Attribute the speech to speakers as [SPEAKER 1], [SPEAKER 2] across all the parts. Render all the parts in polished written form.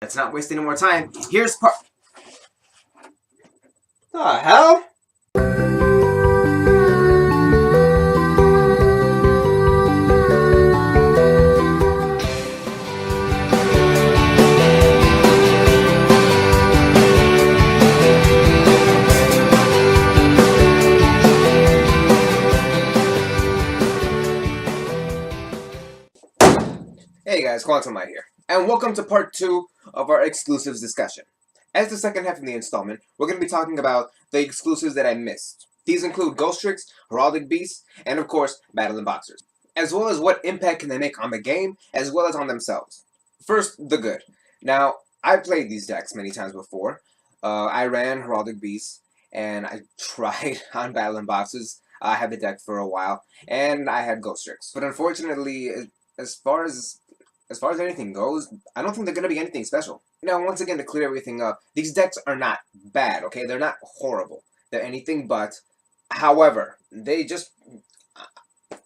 [SPEAKER 1] Let's not waste any more time. Here's part. The hell? Hey guys, Quantum here, and welcome to part 2 of our exclusives discussion. As the second half of the installment, we're going to be talking about the exclusives that I missed. These include Ghost Tricks, Heraldic Beasts, and of course, Battling Boxers, as well as what impact can they make on the game, as well as on themselves. First, the good. Now, I've played these decks many times before. I ran Heraldic Beasts, and I tried on Battling Boxers. I had the deck for a while, and I had Ghost Tricks. But unfortunately, as far as anything goes, I don't think they're going to be anything special. Now, once again, to clear everything up, these decks are not bad, okay? They're not horrible. They're anything but. However, they just,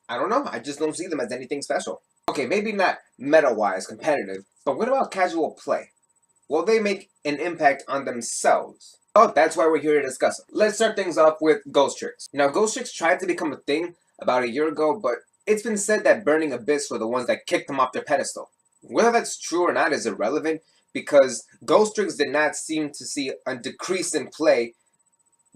[SPEAKER 1] I don't know, I just don't see them as anything special. Okay, maybe not meta-wise competitive, but what about casual play? Will they make an impact on themselves? Oh, that's why we're here to discuss them. Let's start things off with Ghost Tricks. Now, Ghost Tricks tried to become a thing about a year ago, but it's been said that Burning Abyss were the ones that kicked them off their pedestal. Whether that's true or not is irrelevant, because Ghost Tricks did not seem to see a decrease in play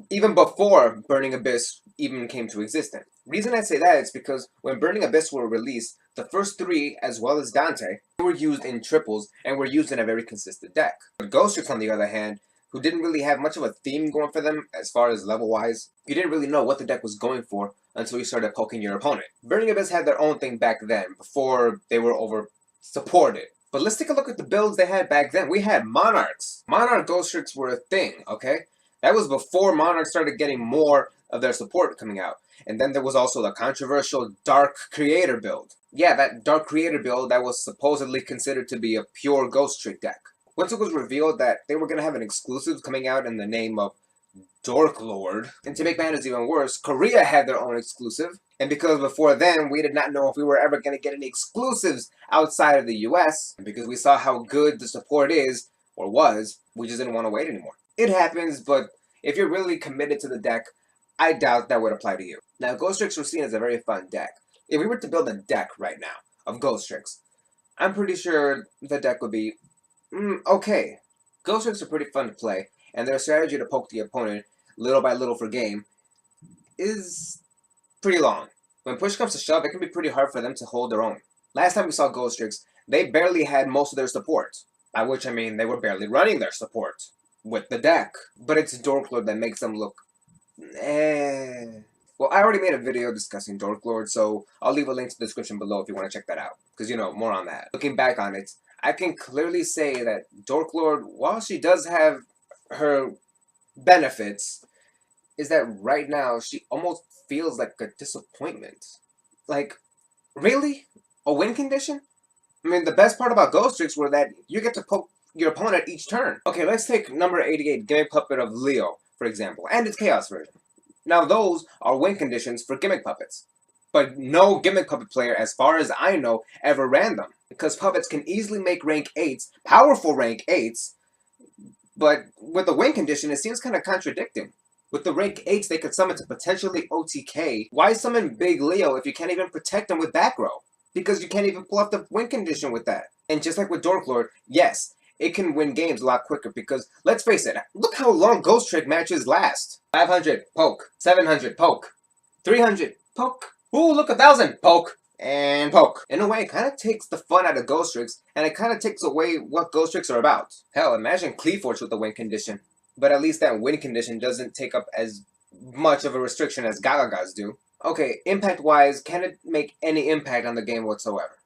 [SPEAKER 1] even before Burning Abyss even came to existence. Reason I say that is because when Burning Abyss were released, the first three, as well as Dante, were used in triples and were used in a very consistent deck. But Ghost Tricks, on the other hand, who didn't really have much of a theme going for them as far as level-wise, you didn't really know what the deck was going for until you started poking your opponent. Burning Abyss had their own thing back then, before they were over-supported. But let's take a look at the builds they had back then. We had Monarchs. Monarch Ghost Tricks were a thing, okay? That was before Monarch started getting more of their support coming out. And then there was also the controversial Dark Creator build. Yeah, that Dark Creator build that was supposedly considered to be a pure Ghost Trick deck. Once it was revealed that they were going to have an exclusive coming out in the name of Dork Lord, and to make matters even worse, Korea had their own exclusive, and because before then we did not know if we were ever going to get any exclusives outside of the US, and because we saw how good the support is, or was, we just didn't want to wait anymore. It happens, but if you're really committed to the deck, I doubt that would apply to you. Now, Ghost Tricks were seen as a very fun deck. If we were to build a deck right now of Ghost Tricks, I'm pretty sure the deck would be okay. Ghost Tricks are pretty fun to play, and their strategy to poke the opponent little by little for game is pretty long. When push comes to shove, it can be pretty hard for them to hold their own. Last time we saw Ghost Tricks, they barely had most of their support, by which I mean they were barely running their support with the deck. But it's Dork Lord that makes them look Well, I already made a video discussing Dork Lord, so I'll leave a link to the description below if you want to check that out, because you know, more on that. Looking back on it, I can clearly say that Dork Lord, while she does have her benefits, is that right now she almost feels like a disappointment. Like, really? A win condition? I mean, the best part about Ghost Tricks were that you get to poke your opponent each turn. Okay, let's take number 88, Gimmick Puppet of Leo, for example, and its Chaos version. Now, those are win conditions for Gimmick Puppets. But no Gimmick Puppet player, as far as I know, ever ran them. Because puppets can easily make rank 8s, powerful rank 8s, but with the win condition, it seems kind of contradicting. With the rank 8s, they could summon to potentially OTK. Why summon Big Leo if you can't even protect him with back row? Because you can't even pull off the win condition with that. And just like with Dork Lord, yes, it can win games a lot quicker because, let's face it, look how long Ghost Trick matches last. 500, poke. 700, poke. 300, poke. Ooh, look, 1,000, poke. And poke. In a way, it kind of takes the fun out of Ghost Tricks, and it kind of takes away what Ghost Tricks are about. Hell, imagine Cleaforge with the win condition. But at least that win condition doesn't take up as much of a restriction as Gagagas do. Okay, impact-wise, can it make any impact on the game whatsoever?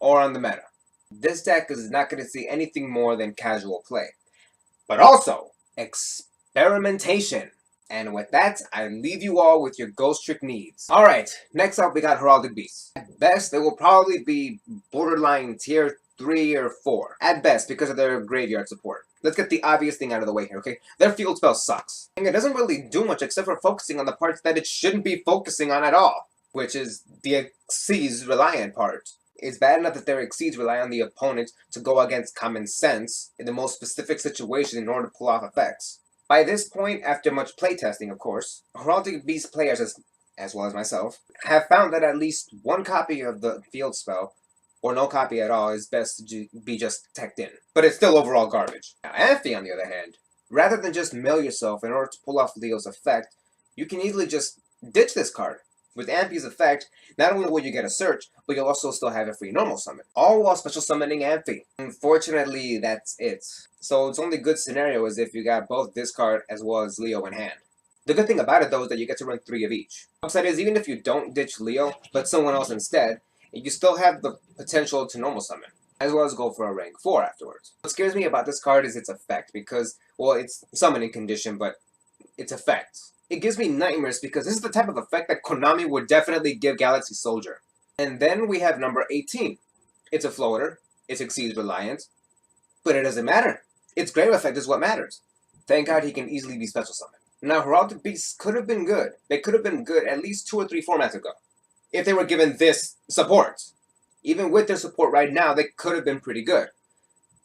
[SPEAKER 1] Or on the meta? This deck is not going to see anything more than casual play. But also, experimentation. And with that, I leave you all with your Ghost Trick needs. Alright, next up we got Heraldic Beasts. At best, they will probably be borderline tier 3 or 4. At best, because of their graveyard support. Let's get the obvious thing out of the way here, okay? Their field spell sucks. And it doesn't really do much except for focusing on the parts that it shouldn't be focusing on at all. Which is the Xyz reliant part. It's bad enough that their exceeds rely on the opponent to go against common sense in the most specific situation in order to pull off effects. By this point, after much playtesting, of course, Heraldic Beast players, as well as myself, have found that at least one copy of the field spell, or no copy at all, is best to be just teched in. But it's still overall garbage. Now, Amphi, on the other hand, rather than just mill yourself in order to pull off Leo's effect, you can easily just ditch this card. With Amphi's effect, not only will you get a search, but you'll also still have a free normal summon. All while special summoning Amphi. Unfortunately, that's it. So its only good scenario is if you got both this card as well as Leo in hand. The good thing about it though is that you get to run 3 of each. Upside is even if you don't ditch Leo, but someone else instead, you still have the potential to normal summon, as well as go for a rank 4 afterwards. What scares me about this card is its effect, because, well, it's summoning condition, but its effect. It gives me nightmares because this is the type of effect that Konami would definitely give Galaxy Soldier. And then we have number 18. It's a floater, it exceeds reliance, but it doesn't matter. Its grave effect is what matters. Thank God he can easily be special summoned. Now, Heraldic Beasts could have been good. They could have been good at least 2 or 3 formats ago, if they were given this support. Even with their support right now, they could have been pretty good.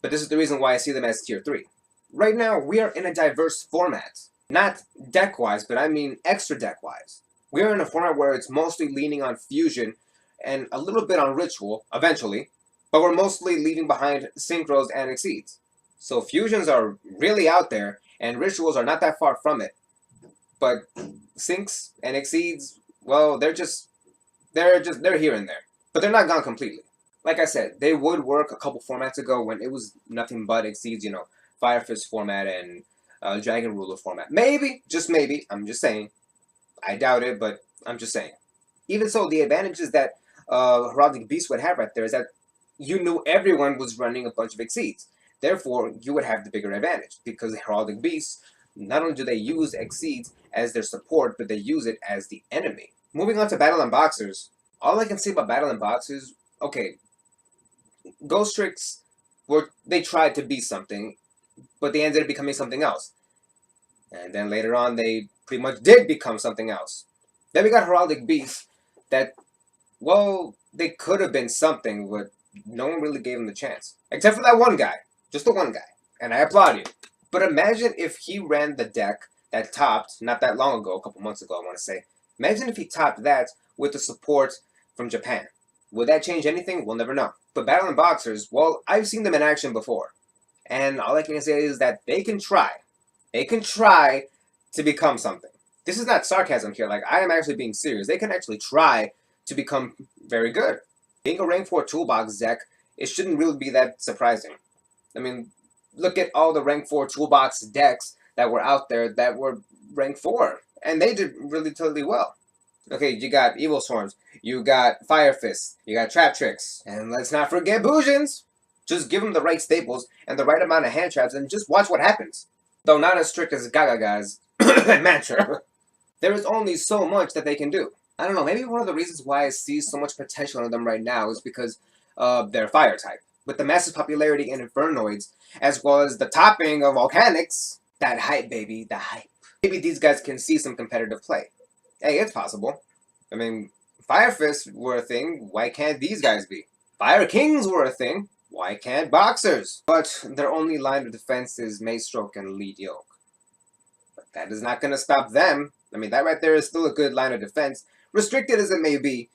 [SPEAKER 1] But this is the reason why I see them as tier 3. Right now, we are in a diverse format. Not deck-wise, but I mean extra deck-wise. We are in a format where it's mostly leaning on fusion and a little bit on ritual, eventually, but we're mostly leaving behind synchros and exceeds. So fusions are really out there, and rituals are not that far from it. But syncs and exceeds, well, they're here and there. But they're not gone completely. Like I said, they would work a couple formats ago when it was nothing but exceeds, you know, Fire Fist format and Dragon Ruler format. Maybe, just maybe, I'm just saying. I doubt it, but I'm just saying. Even so, the advantages that Heraldic Beast would have right there is that you knew everyone was running a bunch of exceeds. Therefore, you would have the bigger advantage, because Heraldic Beasts, not only do they use exceeds as their support, but they use it as the enemy. Moving on to Battle and Boxers, all I can say about Battle and Boxers, okay, Ghost Tricks, they tried to be something, but they ended up becoming something else. And then later on, they pretty much did become something else. Then we got Heraldic Beasts that, well, they could have been something, but no one really gave them the chance. Except for that one guy. Just the one guy. And I applaud you. But imagine if he ran the deck that topped, not that long ago, a couple months ago I want to say. Imagine if he topped that with the support from Japan. Would that change anything? We'll never know. But Battle and Boxers, well, I've seen them in action before. And all I can say is that they can try. They can try to become something. This is not sarcasm here. Like, I am actually being serious. They can actually try to become very good. Being a rank 4 toolbox deck, it shouldn't really be that surprising. I mean, look at all the rank 4 toolbox decks that were out there that were rank 4. And they did really totally well. Okay, you got Evil Swarms, you got Fire Fists, you got Trap Tricks, and let's not forget Boojins! Just give them the right staples and the right amount of hand traps and just watch what happens. Though not as strict as Gaga's mantra. There is only so much that they can do. I don't know, maybe one of the reasons why I see so much potential in them right now is because of their fire type. With the massive popularity in Infernoids, as well as the topping of Volcanics, that hype, baby, the hype. Maybe these guys can see some competitive play. Hey, it's possible. I mean, Fire Fists were a thing, why can't these guys be? Fire Kings were a thing, why can't Boxers? But their only line of defense is Maestroke and Lead Yoke. But that is not going to stop them. I mean, that right there is still a good line of defense. Restricted as it may be,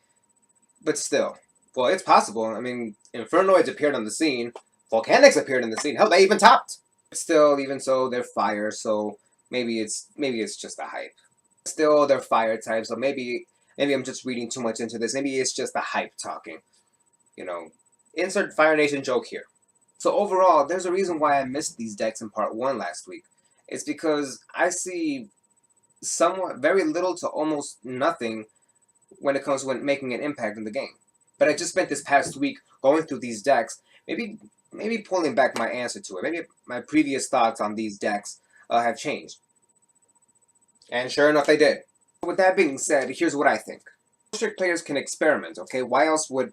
[SPEAKER 1] but still. Well, it's possible. I mean, Infernoids appeared on the scene. Volcanics appeared on the scene. Hell, they even topped. Still, even so, they're fire, so maybe it's just a hype. Still, they're fire types, so maybe I'm just reading too much into this. Maybe it's just the hype talking. You know, insert Fire Nation joke here. So overall, there's a reason why I missed these decks in part 1 last week. It's because I see somewhat very little to almost nothing when it comes to making an impact in the game. But I just spent this past week going through these decks, maybe pulling back my answer to it. Maybe my previous thoughts on these decks have changed. And sure enough, they did. With that being said, here's what I think. Ghost Trick players can experiment, okay? Why else would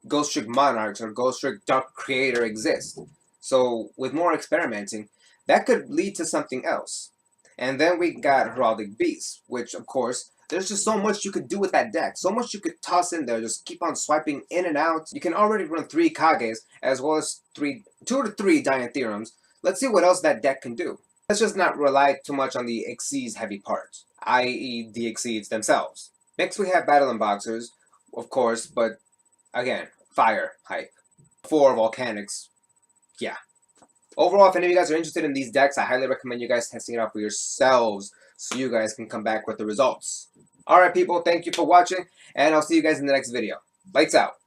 [SPEAKER 1] Ghost Trick Monarchs or Ghost Trick Dark Creator exist? So, with more experimenting, that could lead to something else. And then we got Heraldic Beasts, which, of course, There's just so much you could do with that deck. So much you could toss in there. Just keep on swiping in and out. You can already run 3 Kages, as well as 2 to 3 Giant Theorems. Let's see what else that deck can do. Let's just not rely too much on the Xyz heavy parts, i.e. the Xyz themselves. Next we have Battle and Boxers, of course, but again, fire hype. 4 Volcanics, yeah. Overall, if any of you guys are interested in these decks, I highly recommend you guys testing it out for yourselves so you guys can come back with the results. Alright people, thank you for watching, and I'll see you guys in the next video. Lights out.